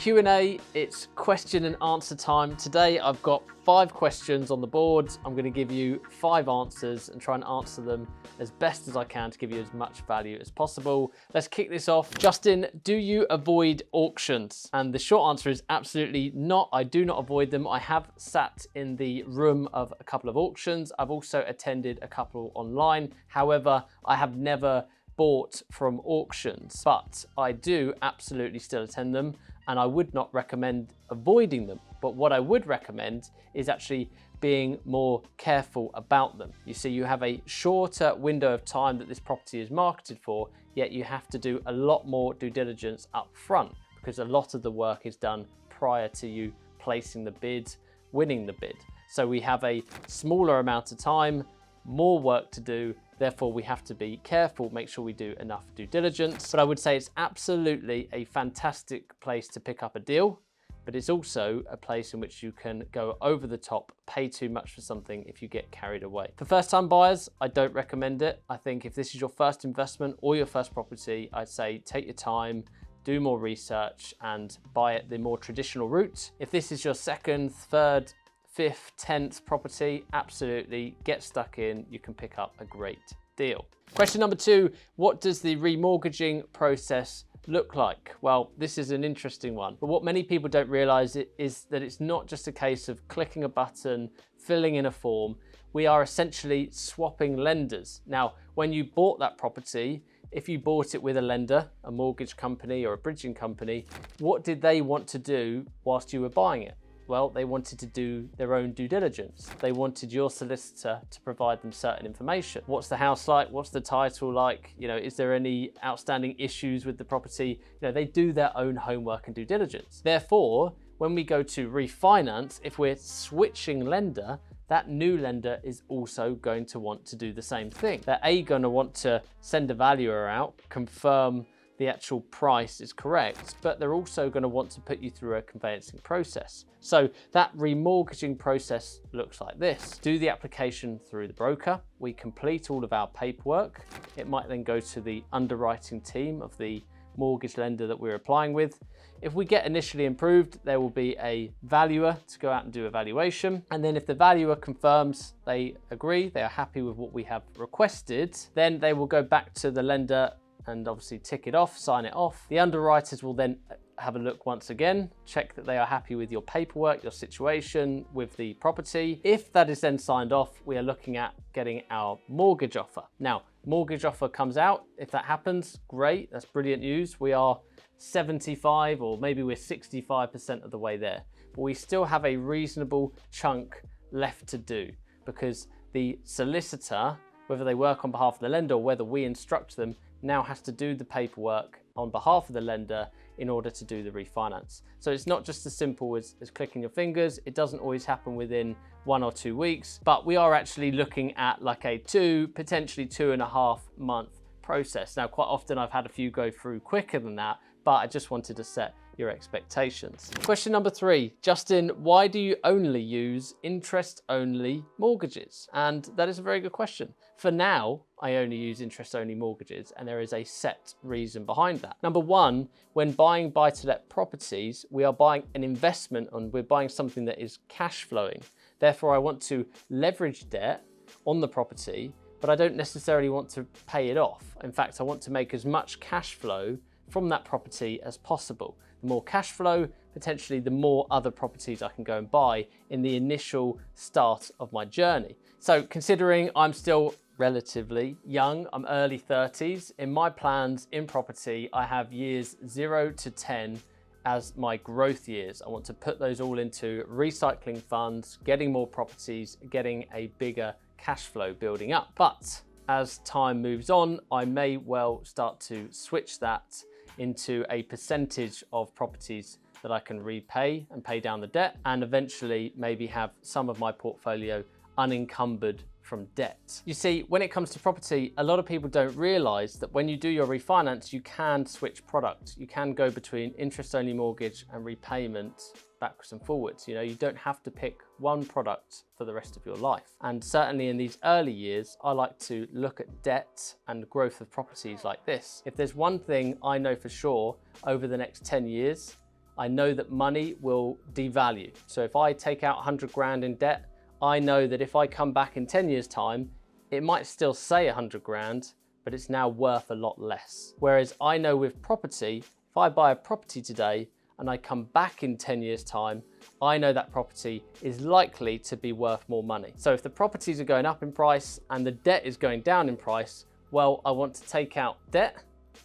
Q&A, it's question and answer time. Today I've got 5 questions on the board. I'm going to give you 5 answers and try and answer them as best as I can to give you as much value as possible. Let's kick this off. Justin, do you avoid auctions? And the short answer is absolutely not. I do not avoid them. I have sat in the room of a couple of auctions. I've also attended a couple online. However, I have never bought from auctions, but I do absolutely still attend them, and I would not recommend avoiding them. But what I would recommend is actually being more careful about them. You see, you have a shorter window of time that this property is marketed for, yet you have to do a lot more due diligence up front because a lot of the work is done prior to you placing the bid, winning the bid. So we have a smaller amount of time, more work to do. Therefore, we have to be careful, make sure we do enough due diligence. But I would say it's absolutely a fantastic place to pick up a deal, but it's also a place in which you can go over the top, pay too much for something if you get carried away. For first-time buyers, I don't recommend it. I think if this is your first investment or your first property, I'd say take your time, do more research and buy it the more traditional route. If this is your second, third, 5th, 10th property, absolutely get stuck in. You can pick up a great deal. Question number 2, what does the remortgaging process look like? Well, this is an interesting one, but what many people don't realize is that it's not just a case of clicking a button, filling in a form. We are essentially swapping lenders. Now, when you bought that property, if you bought it with a lender, a mortgage company or a bridging company, what did they want to do whilst you were buying it? Well, they wanted to do their own due diligence. They wanted your solicitor to provide them certain information. What's the house like? What's the title like? You know, is there any outstanding issues with the property? You know, they do their own homework and due diligence. Therefore, when we go to refinance, if we're switching lender, that new lender is also going to want to do the same thing. They're going to want to send a valuer out, confirm the actual price is correct, but they're also going to want to put you through a conveyancing process. So that remortgaging process looks like this. Do the application through the broker. We complete all of our paperwork. It might then go to the underwriting team of the mortgage lender that we're applying with. If we get initially approved, there will be a valuer to go out and do a valuation. And then if the valuer confirms they agree, they are happy with what we have requested, then they will go back to the lender and obviously tick it off, sign it off. The underwriters will then have a look once again, check that they are happy with your paperwork, your situation with the property. If that is then signed off, we are looking at getting our mortgage offer. Now, mortgage offer comes out. If that happens, great, that's brilliant news. We are 75 or maybe we're 65% of the way there, but we still have a reasonable chunk left to do because the solicitor, whether they work on behalf of the lender or whether we instruct them, now has to do the paperwork on behalf of the lender in order to do the refinance. So it's not just as simple as clicking your fingers. It doesn't always happen within 1 or 2 weeks, but we are actually looking at like a 2, potentially 2.5 month process. Now, quite often I've had a few go through quicker than that, but I just wanted to set your expectations. Question number 3, Justin, why do you only use interest-only mortgages? And that is a very good question. For now, I only use interest-only mortgages, and there is a set reason behind that. Number 1, when buying buy-to-let properties, we are buying an investment and we're buying something that is cash flowing. Therefore, I want to leverage debt on the property, but I don't necessarily want to pay it off. In fact, I want to make as much cash flow from that property as possible. The more cash flow, potentially the more other properties I can go and buy in the initial start of my journey. So considering I'm still relatively young, I'm early 30s, in my plans in property, I have years 0 to 10 as my growth years. I want to put those all into recycling funds, getting more properties, getting a bigger cash flow building up. But as time moves on, I may well start to switch that into a percentage of properties that I can repay and pay down the debt, and eventually maybe have some of my portfolio unencumbered from debt. You see, when it comes to property, a lot of people don't realize that when you do your refinance, you can switch products. You can go between interest-only mortgage and repayment backwards and forwards. You know, you don't have to pick one product for the rest of your life. And certainly in these early years, I like to look at debt and growth of properties like this. If there's one thing I know for sure over the next 10 years, I know that money will devalue. So if I take out 100 grand in debt, I know that if I come back in 10 years time, it might still say 100 grand, but it's now worth a lot less. Whereas I know with property, if I buy a property today and I come back in 10 years time, I know that property is likely to be worth more money. So if the properties are going up in price and the debt is going down in price, well, I want to take out debt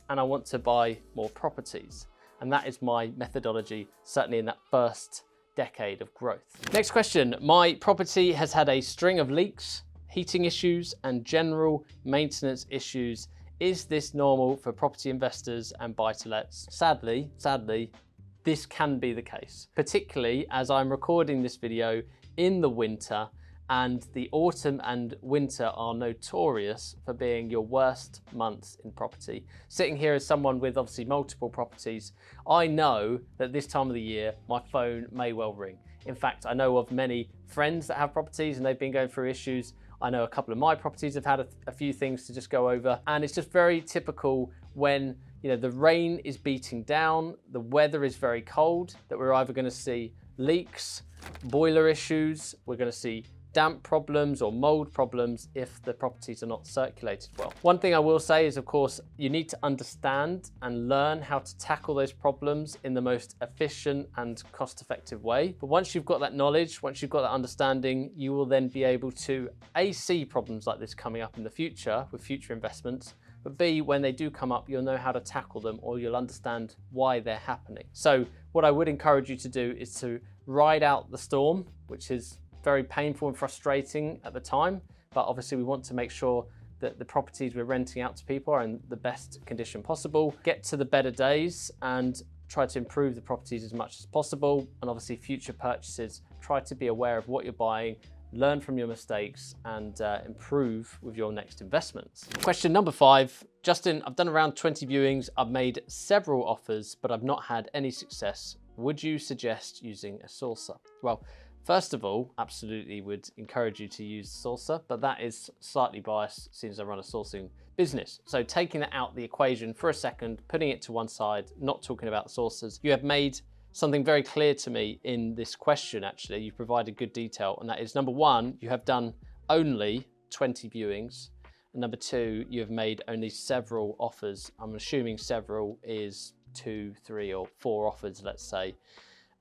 and I want to buy more properties. And that is my methodology, certainly in that first decade of growth. Next question. My property has had a string of leaks, heating issues, and general maintenance issues. Is this normal for property investors and buy-to-lets? Sadly, this can be the case, particularly as I'm recording this video in the winter, and the autumn and winter are notorious for being your worst months in property. Sitting here as someone with obviously multiple properties, I know that this time of the year, my phone may well ring. In fact, I know of many friends that have properties and they've been going through issues. I know a couple of my properties have had a few things to just go over, and it's just very typical when the rain is beating down, the weather is very cold, that we're either going to see leaks, boiler issues, we're going to see damp problems or mold problems if the properties are not circulated well. One thing I will say is, of course, you need to understand and learn how to tackle those problems in the most efficient and cost-effective way. But once you've got that knowledge, once you've got that understanding, you will then be able to see problems like this coming up in the future with future investments, but B, when they do come up, you'll know how to tackle them, or you'll understand why they're happening. So what I would encourage you to do is to ride out the storm, which is very painful and frustrating at the time, but obviously we want to make sure that the properties we're renting out to people are in the best condition possible. Get to the better days and try to improve the properties as much as possible. And obviously future purchases, try to be aware of what you're buying, learn from your mistakes, and improve with your next investments. Question number 5. Justin, I've done around 20 viewings. I've made several offers, but I've not had any success. Would you suggest using a sourcer? Well, first of all, absolutely would encourage you to use sourcer, but that is slightly biased since I run a sourcing business. So taking that out the equation for a second, putting it to one side, not talking about sourcers, you have made something very clear to me in this question. Actually, you provided good detail, and that is, number 1, you have done only 20 viewings, and number 2, you have made only several offers. I'm assuming several is 2, 3, or 4 offers, let's say.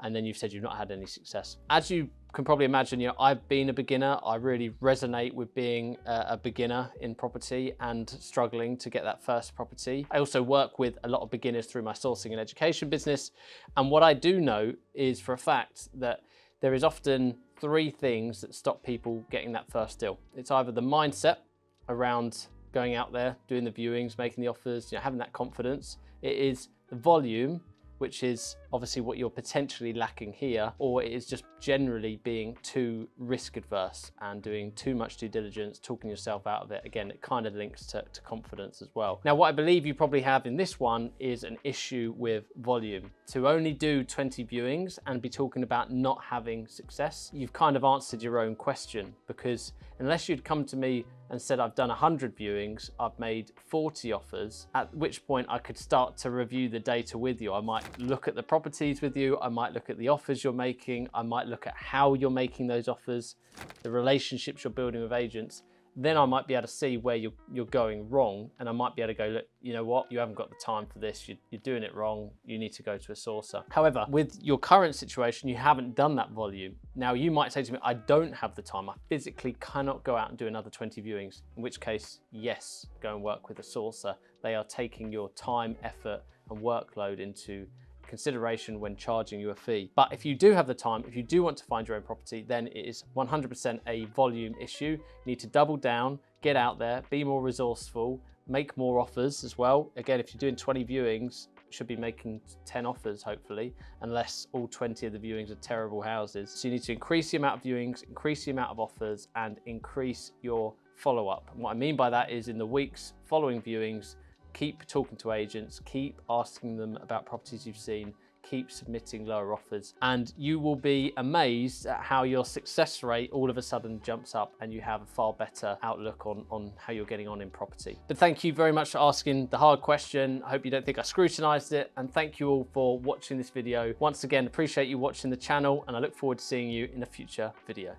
And then you've said you've not had any success. As you can probably imagine, I've been a beginner. I really resonate with being a beginner in property and struggling to get that first property. I also work with a lot of beginners through my sourcing and education business. And what I do know is for a fact that there is often 3 things that stop people getting that first deal. It's either the mindset around going out there, doing the viewings, making the offers, having that confidence. It is the volume, which is obviously what you're potentially lacking here, or it is just generally being too risk adverse and doing too much due diligence, talking yourself out of it. Again, it kind of links to confidence as well. Now, what I believe you probably have in this one is an issue with volume. To only do 20 viewings and be talking about not having success, you've kind of answered your own question, because unless you'd come to me and said, I've done 100 viewings, I've made 40 offers, at which point I could start to review the data with you. I might look at the properties with you, I might look at the offers you're making, I might look at how you're making those offers, the relationships you're building with agents. Then I might be able to see where you're going wrong, and I might be able to go, look, you know what, you haven't got the time for this, you're doing it wrong, you need to go to a sourcer. However, with your current situation, you haven't done that volume. Now, you might say to me, I don't have the time, I physically cannot go out and do another 20 viewings, in which case, yes, go and work with a sourcer. They are taking your time, effort, and workload into consideration when charging you a fee. But if you do have the time, if you do want to find your own property, then it is 100% a volume issue. You need to double down, get out there, be more resourceful, make more offers as well. Again, if you're doing 20 viewings, you should be making 10 offers, hopefully, unless all 20 of the viewings are terrible houses. So you need to increase the amount of viewings, increase the amount of offers, and increase your follow-up. And what I mean by that is in the weeks following viewings, keep talking to agents, keep asking them about properties you've seen, keep submitting lower offers, and you will be amazed at how your success rate all of a sudden jumps up and you have a far better outlook on how you're getting on in property. But thank you very much for asking the hard question. I hope you don't think I scrutinized it, and thank you all for watching this video. Once again, appreciate you watching the channel, and I look forward to seeing you in a future video.